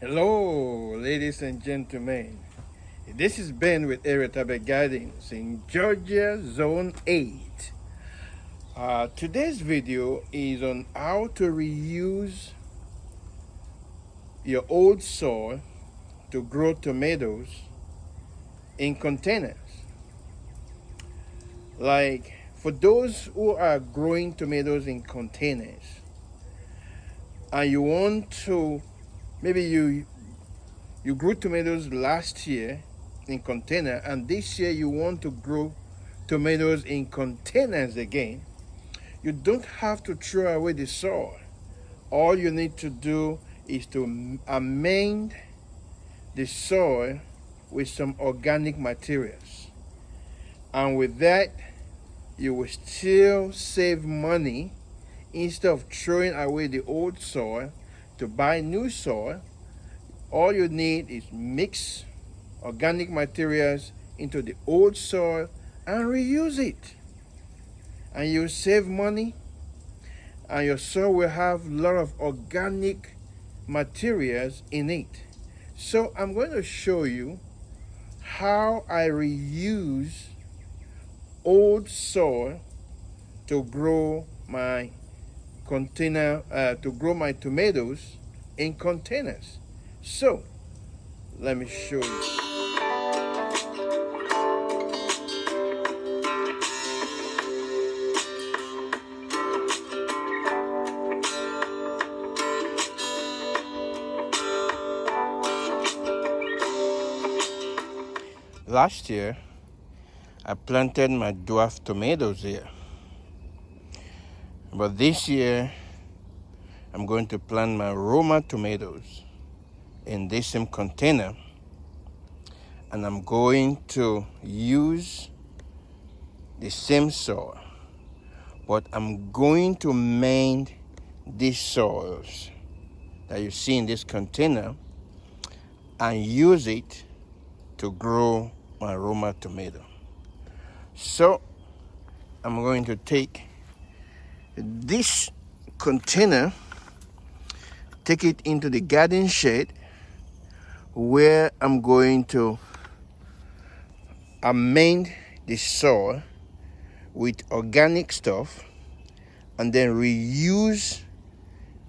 Hello, ladies and gentlemen. This is Ben with Eretabe Gardens in Georgia, Zone 8. Today's video is on how to reuse your old soil to grow tomatoes in containers. Like for those who are growing tomatoes in containers and you want to, maybe you grew tomatoes last year in container and this year you want to grow tomatoes in containers again, you don't have to throw away the soil. All you need to do is to amend the soil with some organic materials. And with that, you will still save money. Instead of throwing away the old soil to buy new soil, all you need is mix organic materials into the old soil and reuse it. And you'll save money, and your soil will have a lot of organic materials in it. So I'm going to show you how I reuse old soil to grow my tomatoes in containers. So let me show you. Last year, I planted my dwarf tomatoes here. But this year, I'm going to plant my Roma tomatoes in this same container. And I'm going to use the same soil. But I'm going to mend these soils that you see in this container and use it to grow my Roma tomato. So I'm going to take this container, take it into the garden shed where I'm going to amend the soil with organic stuff and then reuse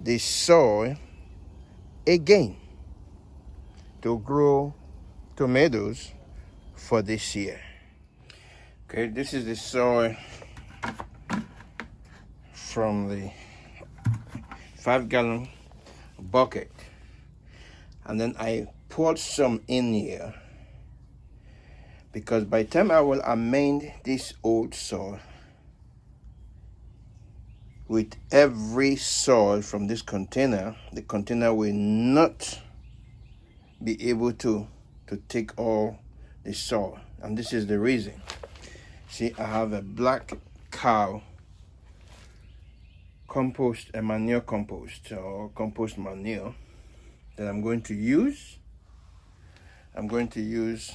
the soil again to grow tomatoes for this year. Okay, this is the soil from the 5-gallon bucket, and then I poured some in here because by the time I will amend this old soil with every soil from this container, the container will not be able to take all the soil. And this is the reason. See, I have a black cow compost, a manure compost or compost manure that I'm going to use. I'm going to use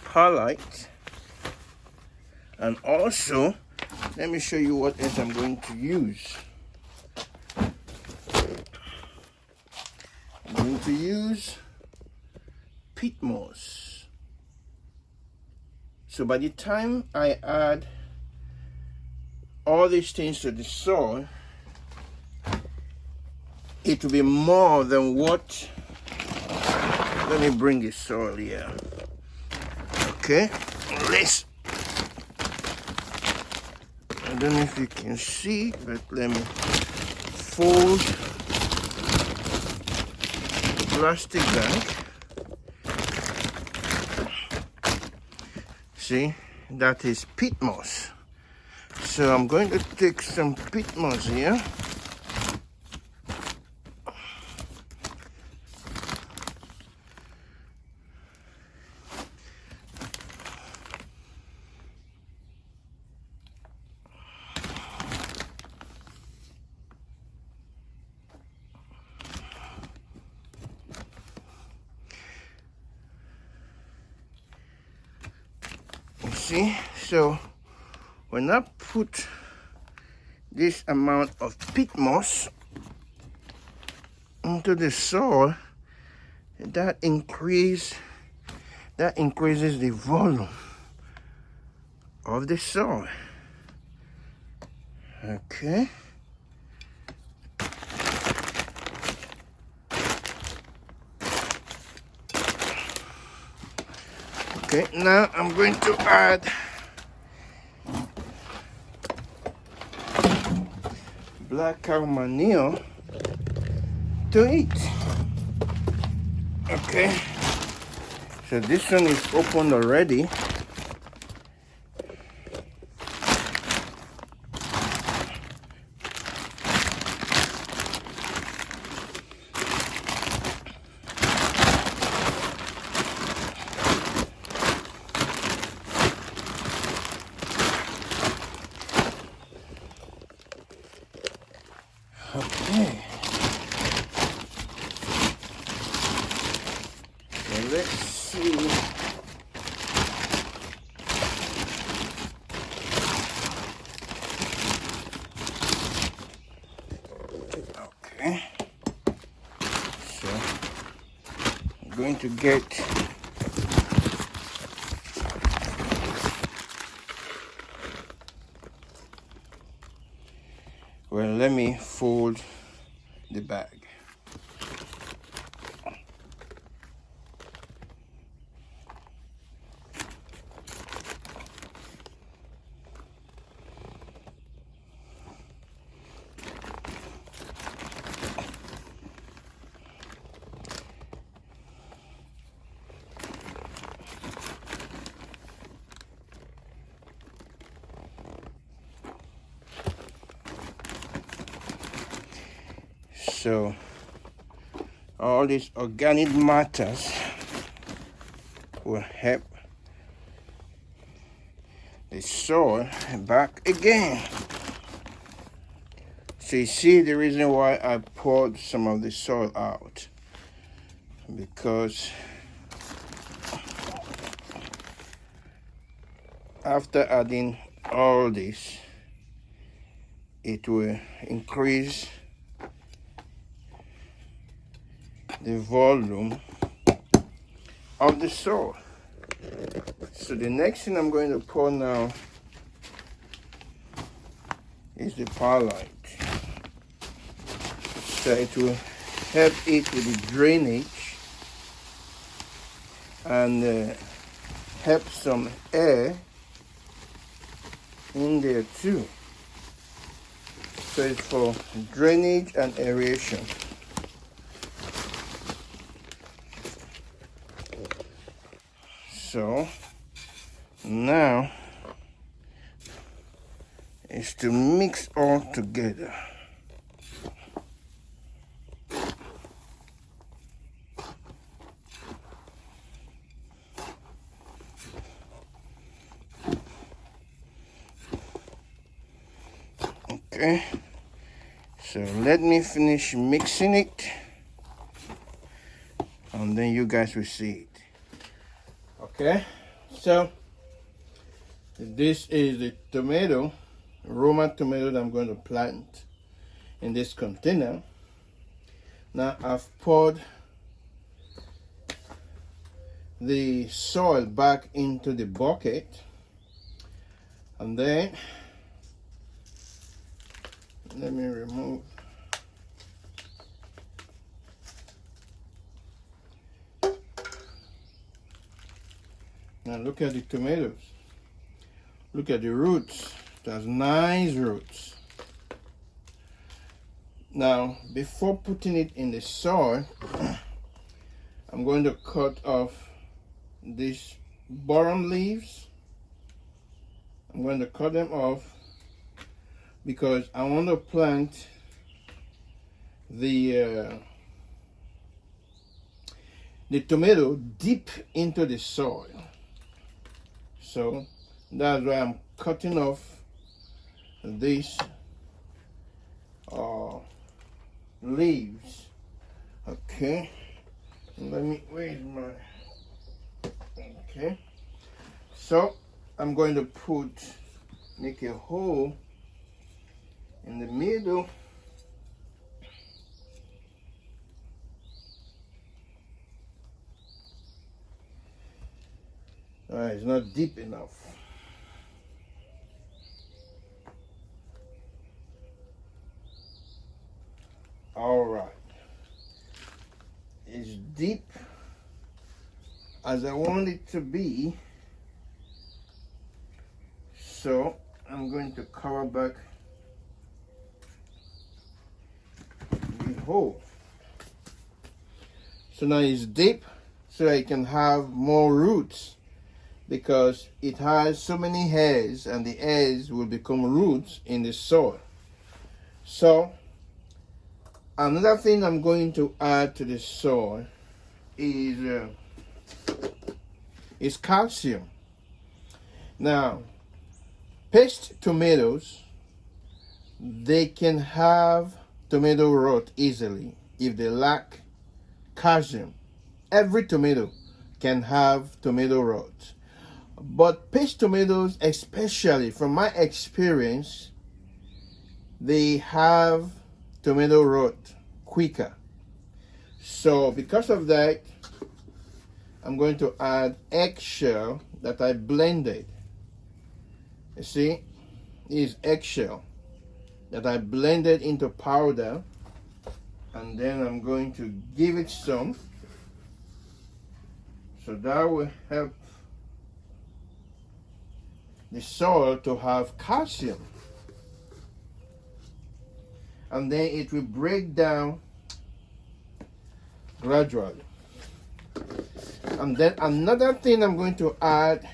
perlite, and also let me show you what else I'm going to use. I'm going to use peat moss. So by the time I add all these things to the soil, it will be more than what. Let me bring the soil here. Okay, let's. I don't know if you can see, but let me fold the plastic bag. See, that is peat moss. So I'm going to take some peat moss here. See, so when I put this amount of peat moss into the soil, that increases the volume of the soil. Okay. Okay, now I'm going to add black cow manure to it. Okay, so this one is open already. Okay, so let's see. Okay, so I'm going to get let me fold the bag. So all these organic matters will help the soil back again. So you see the reason why I poured some of the soil out, because after adding all this, it will increase the volume of the soil. So the next thing I'm going to pour now is the perlite. So it will help it with the drainage and help some air in there too. So it's for drainage and aeration. So now is to mix all together. Okay, so let me finish mixing it and then you guys will see it. Okay, so this is the tomato, Roma tomato that I'm going to plant in this container. Now I've poured the soil back into the bucket, and then let me remove now. Look at the tomatoes, look at the roots. That's nice roots. Now before putting it in the soil, I'm going to cut off these bottom leaves. I'm going to cut them off because I want to plant the tomato deep into the soil. So that's why I'm cutting off these leaves. Okay, let me, where's my, okay, so I'm going to make a hole in the middle It's not deep enough. All right. It's deep as I want it to be. So I'm going to cover back the hole. So now it's deep so I can have more roots, because it has so many hairs, and the hairs will become roots in the soil. So another thing I'm going to add to the soil is calcium. Now, paste tomatoes, they can have tomato rot easily if they lack calcium. Every tomato can have tomato rot. But paste tomatoes, especially from my experience, they have tomato rot quicker. So because of that, I'm going to add eggshell that I blended. You see, this is eggshell that I blended into powder, and then I'm going to give it some. So that will help the soil to have calcium, and then it will break down gradually. And then another thing I'm going to add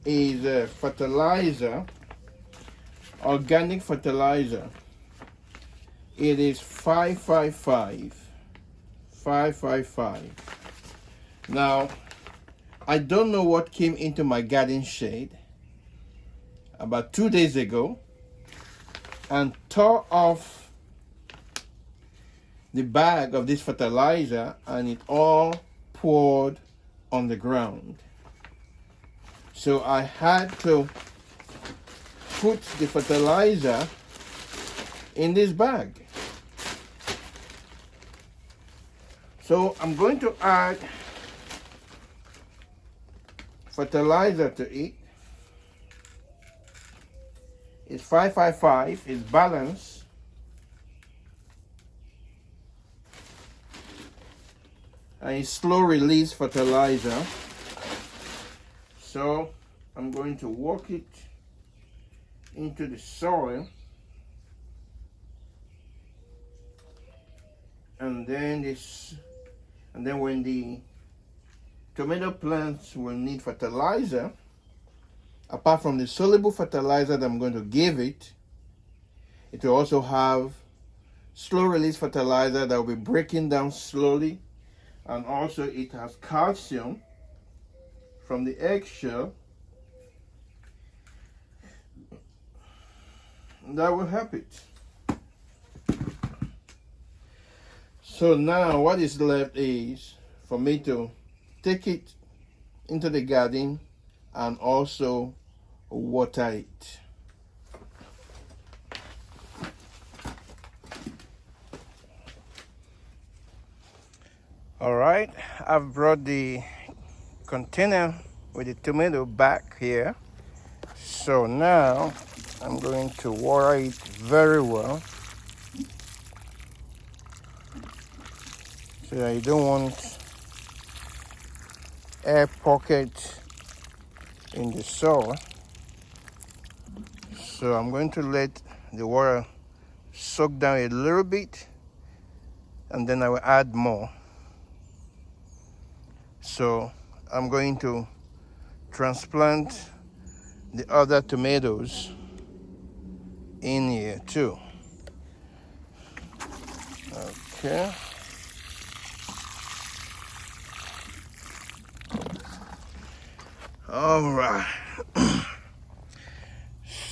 is fertilizer, organic fertilizer. It is 555. Now, I don't know what came into my garden shade about 2 days ago and tore off the bag of this fertilizer, and it all poured on the ground. So I had to put the fertilizer in this bag. So I'm going to add fertilizer to it. It's 555, it's balanced. And it's slow release fertilizer. So I'm going to work it into the soil. And then when the tomato plants will need fertilizer, apart from the soluble fertilizer that I'm going to give it, it will also have slow release fertilizer that will be breaking down slowly, and also it has calcium from the eggshell that will help it. So now what is left is for me to take it into the garden and also water it. All right, I've brought the container with the tomato back here. So now I'm going to water it very well. So I don't want air pockets in the soil. So I'm going to let the water soak down a little bit, and then I will add more. So I'm going to transplant the other tomatoes in here too. Okay. All right.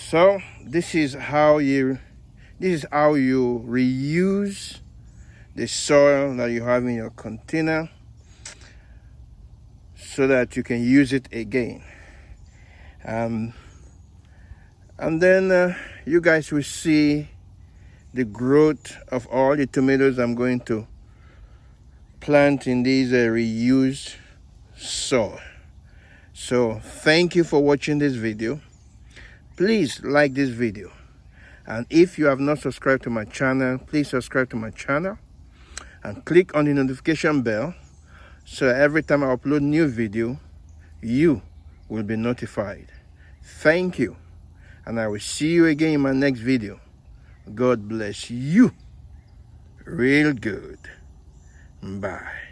So this is how you reuse the soil that you have in your container so that you can use it again. And then you guys will see the growth of all the tomatoes I'm going to plant in these reused soil. So thank you for watching this video. Please like this video. And if you have not subscribed to my channel, please subscribe to my channel and click on the notification bell so that every time I upload new video, you will be notified. Thank you. And I will see you again in my next video. God bless you real good. Bye.